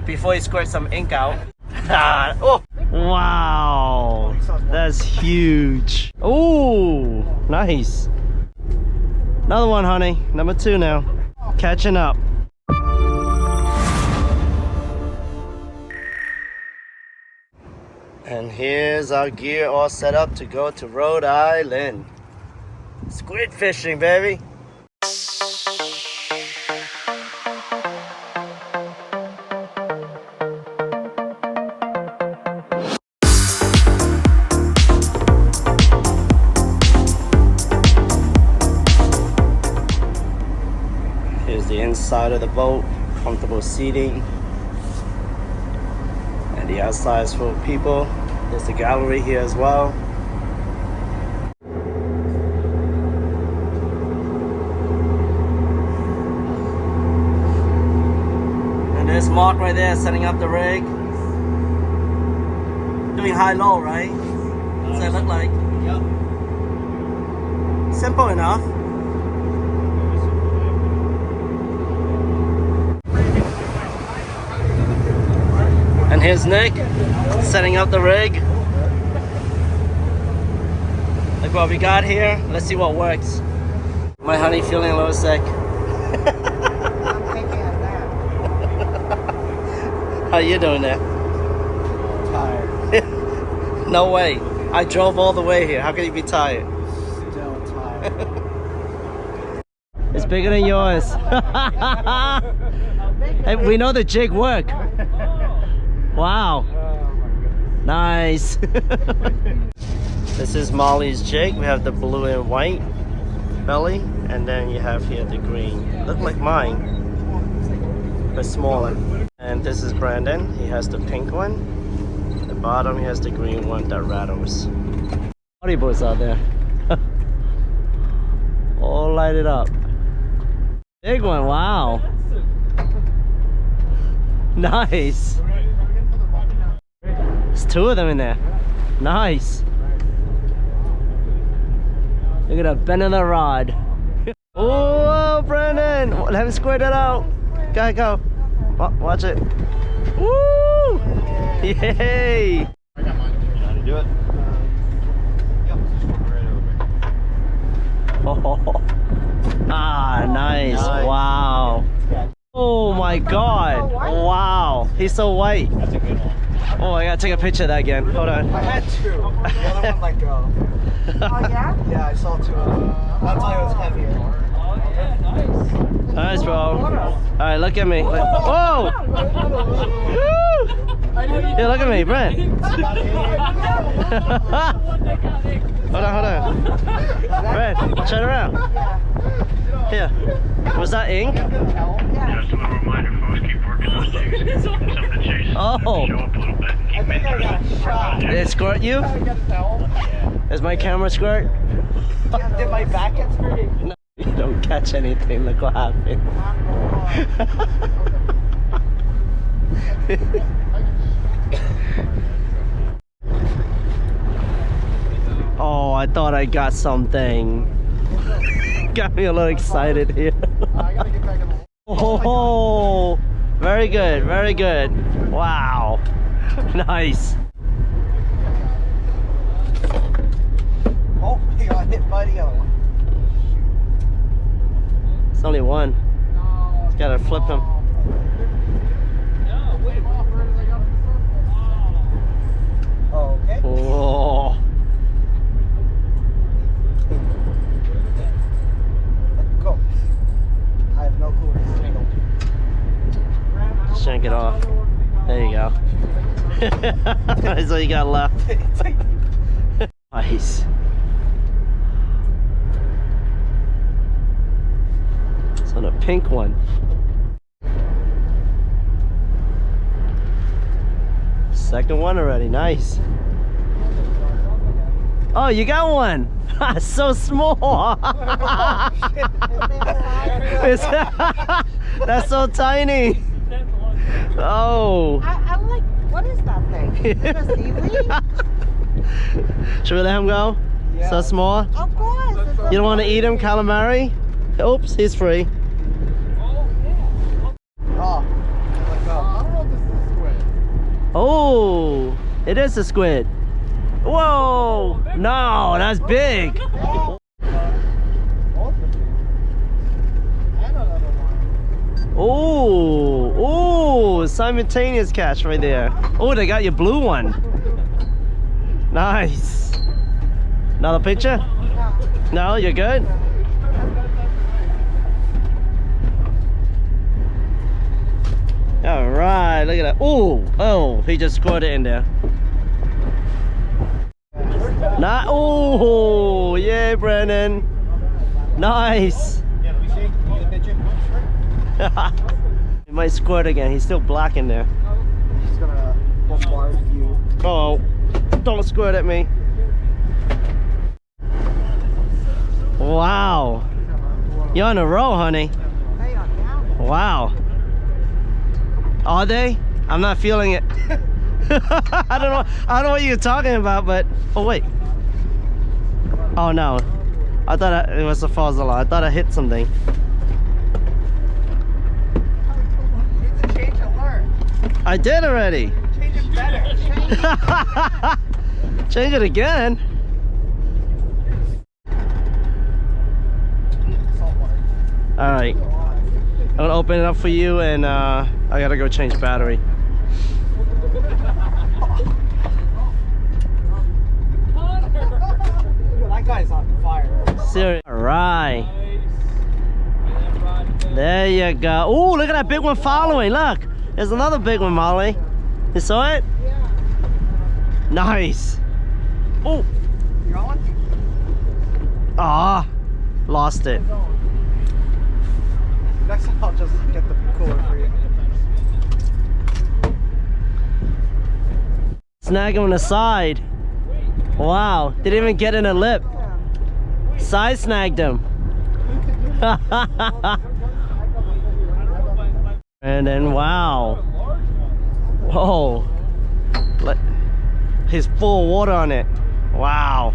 Before you squirt some ink out. Oh! Wow! That's huge. Oh, nice. Another one, honey. Number 2 now. Catching up. And here's our gear all set up to go to Rhode Island. Squid fishing, baby. Here's the inside of the boat, comfortable seating. And the outside is full of people. There's a gallery here as well. And there's Mark right there setting up the rig. Doing high-low, right? What's that look like? Yep. Simple enough. And here's Nick setting up the rig. Look what we got here. Let's see what works. My honey feeling a little sick. I'm taking a nap. How you doing there? Tired. No way. I drove all the way here. How can you be tired? Still tired. It's bigger than yours. Hey, we know the jig work. Wow. Nice. This is Molly's jig. We have the blue and white belly, and then you have here the green. Look like mine, but smaller. And this is Brandon. He has the pink one. At the bottom, he has the green one that rattles. Party boys out there. All lighted up. Big one, wow. Nice. There's 2 of them in there. Nice. Look at that bend of the rod. Oh, Brandon! Let him squirt it out. Go. Watch it. Woo! Yay! I got mine. You know how to do it? Yep. Right over. Oh. Ah, nice. Wow. Oh my God. Wow. He's so white. That's a good one. Oh, I gotta take a picture of that again. Hold on. I had 2. The other one let go. Oh yeah? Yeah, I saw 2 of them. That's why it was heavier. Nice, bro. Alright, look at me. Whoa! Woo! Yeah, look at me, Brent. Hold on. Brent, turn around. Here. Was that ink? Just a little reminder, folks, keep working on jigs. Something to chase. Oh. Show up a little bit. Keep mentoring. Did it squirt you? Is my camera squirt? Did my back get squirted? No, you don't catch anything. Look what happened. Oh, I thought I got something. Got me a little excited here. Oh, very good, very good. Wow, nice. Oh, he got hit by the other one. It's only one. Just gotta flip him. Oh, okay. Oh. Go. I have no clue where this is. Shank it off. There you go. That's all you got left. Nice. It's on a pink one. Second one already. Nice. Oh, you got one. So small. That's so tiny. Oh. I'm like, what is that thing? Is it a seaweed? Should we let him go? Yeah. So small? Of course. You don't want to eat him, calamari? Oops, he's free. Oh, let go. I don't know if this Oh, it is a squid. Whoa! No, that's big. Oh, oh, simultaneous catch right there. Oh, they got your blue one. Nice. Another picture? No, you're good? All right, look at that. Oh, oh, he just scored it in there. Nah, oh, yeah, Brennan. Nice. Yeah, let me see. Can you get a picture? He might squirt again. He's still black in there. He's gonna bombard you. Oh, don't squirt at me. Wow. You're on a roll, honey. Wow. Are they? I'm not feeling it. I don't know what you're talking about, but oh wait. Oh no. I thought it was a false alarm. I thought I hit something. Need to change alert. I did already. Change it better. Change it again. Saltwater. All right. I'm gonna open it up for you, and I gotta go change battery. That guy's on fire. Serious. All right. There you go. Oh, look at that big one following. Look, there's another big one, Molly. You saw it? Yeah. Nice. Oh. You got one? Ah, lost it. Next time I'll just get the cooler for you. Snag him on the side. Wow, didn't even get in a lip. Side snagged him. And then wow. Whoa. He's full of water on it. Wow.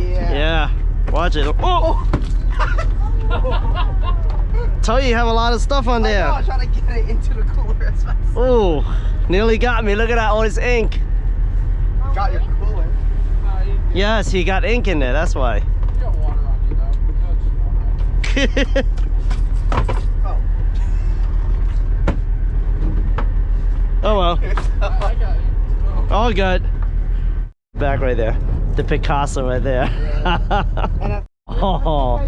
Yeah. Watch it. Oh! Tell you have a lot of stuff on there. I was trying to get it into the cooler as fast. Oh, nearly got me. Look at that, all this ink. Got your cooler. Yes, he got ink in there, that's why. You got water on you though. Oh. Oh well. All good. Back right there. The Picasso right there. Oh,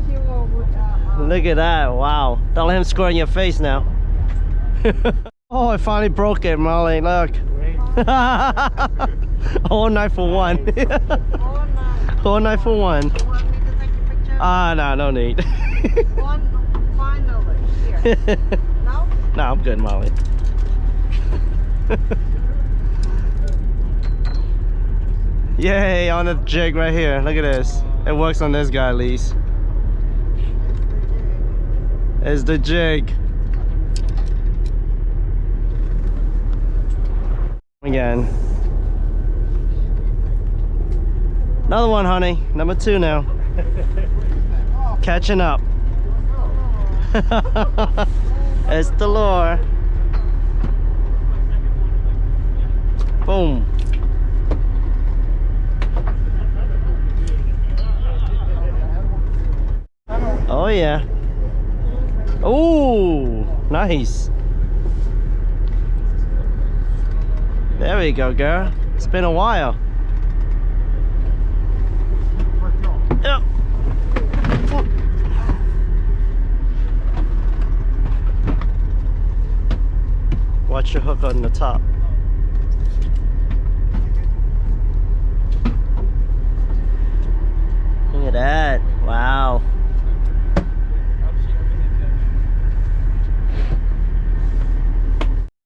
look at that. Wow. Don't let him score in your face now. Oh, I finally broke it, Molly. Look. Whole night for one. Whole night for one. You want me to take a picture? Ah, no, no need. One finally. Here. No? No, I'm good, Molly. Yay, on the jig right here. Look at this. It works on this guy at least. It's the jig. Again. Another one, honey. Number 2 now. Catching up. It's the lure. Boom. Oh yeah. Oh, nice. There we go, girl. It's been a while. Yep. Watch your hook on the top. Look at that. Wow.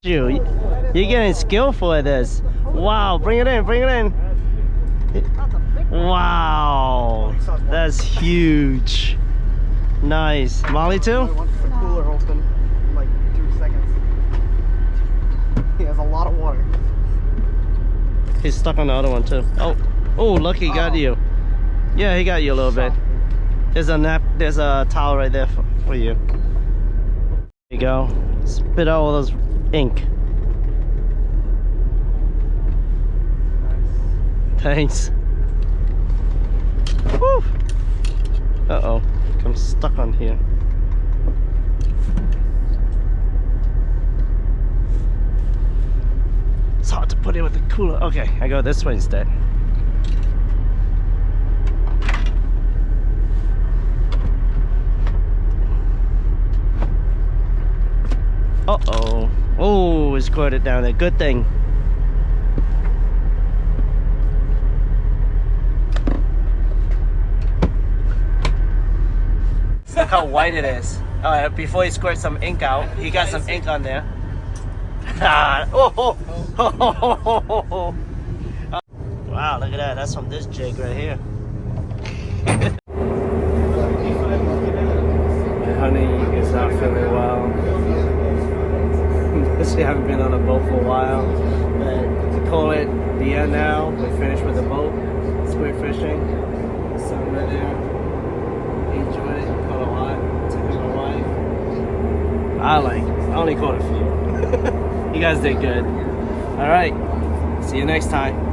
You're getting skillful at this. Wow, bring it in, bring it in. Wow, that's huge. Nice. Molly too? Once the cooler open in like 2 seconds. He has a lot of water. He's stuck on the other one too. Oh, oh, look, he got you. Yeah, he got you a little bit. There's a towel right there for you. There you go. Spit out all those ink. Thanks. Woo. Uh-oh. I'm stuck on here. It's hard to put it with the cooler. Okay, I go this way instead. Uh-oh. Oh, it's squirted down there. Good thing. Look how white it is. Before he squirts some ink out, he got some ink on there. Oh. Wow, look at that. That's from this jig right here. My honey is not feeling well. She haven't been on a boat for a while. But we call it the end now. We're finished with the boat. Squid fishing. Sun right there. Enjoyed it. Caught a lot. Took it to my wife. I only caught a few. You guys did good. Alright. See you next time.